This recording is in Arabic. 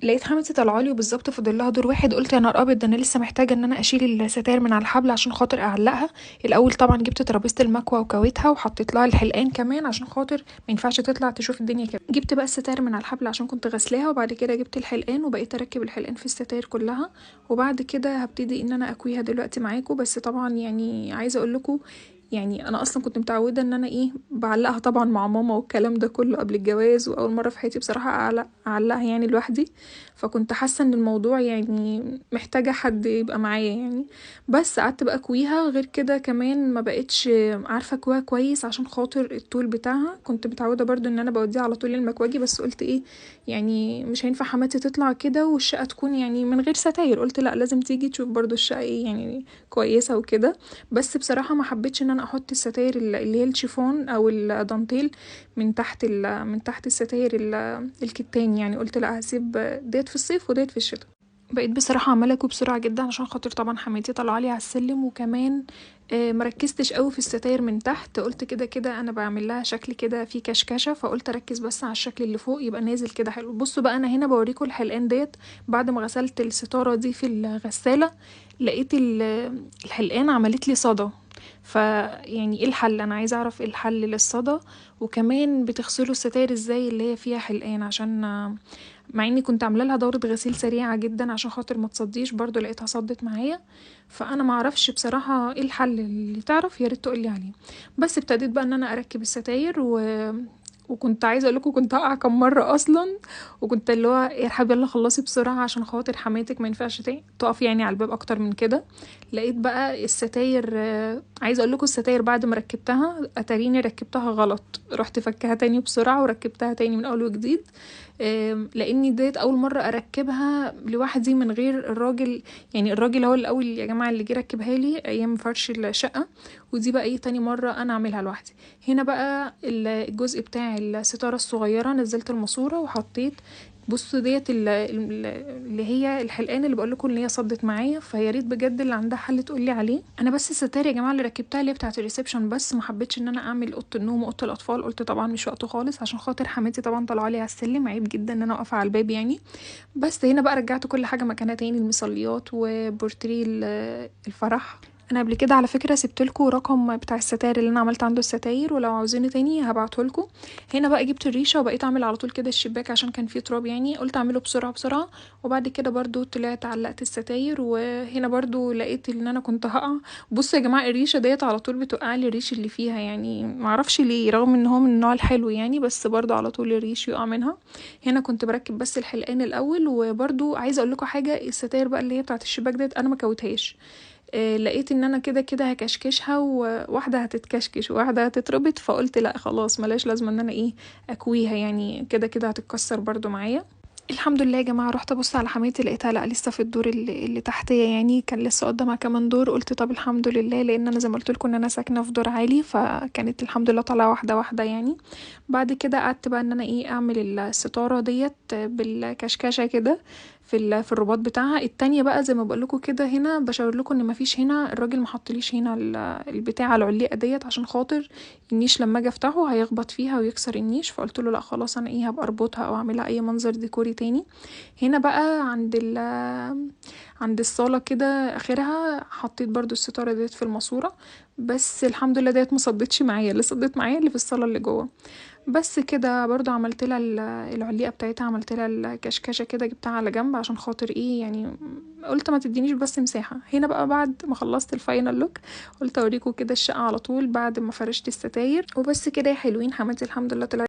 لقيت حماتي طالعالي وبالظبط فاضل لها دور واحد. قلت يا نهار ابيض، ده انا لسه محتاجه ان انا اشيل الستاير من على الحبل عشان خاطر اعلقها. الاول طبعا جبت ترابيزه المكوى وكويتها وحطيت لها الحلقان كمان عشان خاطر ما ينفعش تطلع تشوف الدنيا كده. جبت بقى الستاير من على الحبل عشان كنت غسلاها، وبعد كده جبت الحلقان وبقيت اركب الحلقان في الستاير كلها. وبعد كده هبتدي ان انا اكويها دلوقتي معاكم. بس طبعا يعني عايزه اقول لكم، يعني انا اصلا كنت متعوده ان انا بعلقها طبعا مع ماما والكلام ده كله قبل الجواز، واول مره في حياتي بصراحه اعلقها يعني لوحدي. فكنت حاسه ان الموضوع يعني محتاجه حد يبقى معايا يعني. بس قعدت بقى اكويها. غير كده كمان ما بقتش عارفه اكويها كويس عشان خاطر الطول بتاعها. كنت متعوده برضو ان انا بوديها على طول المكواجي، بس قلت يعني مش هينفع حماتي تطلع كده والشقه تكون يعني من غير ستاير. قلت لا، لازم تيجي تشوف برضو الشقه يعني كويسه وكده. بس بصراحه ما حبيتش ان انا احط الستاير اللي هي الشيفون او الدانتيل من تحت الستاير الكتان. يعني قلت لا، هسيب ديت في الصيف وديت في الشتاء. بقيت بصراحه عماله اكوي بسرعه جدا عشان خاطر طبعا حماتي طالعالي على السلم. وكمان مركزتش قوي في الستاير من تحت. قلت كده كده انا بعمل لها شكل كده فيه كشكشه، فقلت اركز بس على الشكل اللي فوق يبقى نازل كده حلو. بصوا بقى، انا هنا بوريكم الحلقان ديت بعد ما غسلت الستاره دي في الغساله. لقيت الحلقان عملت لي صدى. فيعني ايه الحل؟ انا عايزه اعرف ايه الحل للصدى. وكمان بتغسلوا الستاير ازاي اللي هي فيها حلقان؟ عشان مع اني كنت عامله لها دوره غسيل سريعه جدا عشان خاطر ما تصديش، برضو لقيتها صدت معايا. فانا ما اعرفش بصراحه ايه الحل. اللي تعرف يا ريت تقولي عليه. بس ابتديت بقى ان انا اركب الستاير وكنت عايزه اقول لكم كنت هقع كم مره اصلا. وكنت اللي هو يا رحاب يلا خلصي بسرعه عشان خاطر حماتك ما ينفعش تقف يعني على الباب اكتر من كده. لقيت بقى الستاير، عايزه اقول لكم الستاير بعد ما ركبتها اتاريني ركبتها غلط. رحت فكها تاني بسرعه وركبتها تاني من اول وجديد. لاني ديت اول مره اركبها لوحدي من غير الراجل. يعني الراجل هو الاول يا جماعه اللي جه ركبها لي ايام فرش الشقه. ودي بقى تاني مره انا اعملها لوحدي. هنا بقى الجزء بتاع الستاره الصغيره نزلت الماسوره وحطيت. بصوا ديت اللي هي الحلقان اللي بقول لكم اللي هي صدت معايا. فيا ريت بجد اللي عندها حل تقول لي عليه. انا بس الستاير يا جماعه اللي ركبتها اللي هي بتاعه الريسبشن بس، ما حبيتش ان انا اعمل اوضه النوم واوضه الاطفال. قلت طبعا مش وقته خالص عشان خاطر حماتي طبعا طالعه لي على السلم، عيب جدا ان انا اقف على الباب يعني. بس هنا بقى رجعت كل حاجه مكانها تاني، المصليات وبورتري الفرح. انا قبل كده على فكره سبتلكوا رقم بتاع الستاير اللي انا عملت عنده الستاير، ولو عاوزينه تاني هبعتهولكوا. هنا بقى جبت الريشه وبقيت اعمل على طول كده الشباك عشان كان فيه تراب، يعني قلت اعمله بسرعه بسرعه. وبعد كده برضو طلعت علقت الستاير. وهنا برضو لقيت ان انا كنت هقع. بصوا يا جماعه الريشه ديت على طول بتوقع لي الريش اللي فيها، يعني معرفش ليه رغم ان هو من النوع الحلو يعني، بس برضو على طول الريش يقع منها. هنا كنت بركب بس الحلقان الاول. وبرضو عايزه اقول لكم حاجه، الستاير بقى اللي هي بتاعه الشباك ديت انا ما كويتهاش. لقيت ان انا كده كده هكشكشها، وواحده هتتكشكش وواحده هتتربط. فقلت لا خلاص ملاش لازمه ان انا اكويها، يعني كده كده هتتكسر برضو معايا. الحمد لله يا جماعه، رحت ابص على حماتي لقيتها لا لسه في الدور اللي تحتيه، يعني كان لسه قدامها كمان دور. قلت طب الحمد لله، لان انا زي ما قلت لكم ان انا ساكنه في دور عالي، فكانت الحمد لله طالعه واحده واحده يعني. بعد كده قعدت بقى ان انا اعمل الستاره ديت بالكشكشه كده في الرباط بتاعها التانية بقى. زي ما بقول لكم كده هنا بشاور لكم ان مفيش هنا، الراجل ما حطليش هنا البتاع العليقه ديت عشان خاطر النيش لما اجي افتحه هيخبط فيها ويكسر النيش. فقلت له لا خلاص انا هبقى اربطها او اعملها اي منظر ديكوري تاني. هنا بقى عند الصاله كده اخرها حطيت برضو الستاره ديت في الماسوره. بس الحمد لله ديت مصدتش معايا، اللي صدت معايا اللي في الصاله اللي جوه. بس كده برضو عملت لها العليقه بتاعتها، عملت لها الكشكشه كده جبتها على جنب عشان خاطر يعني قلت ما تدينيش بس مساحه. هنا بقى بعد ما خلصت الفاينل لوك قلت اوريكم كده الشقه على طول بعد ما فرشت الستاير. وبس كده يا حلوين، حماتي الحمد لله طلعت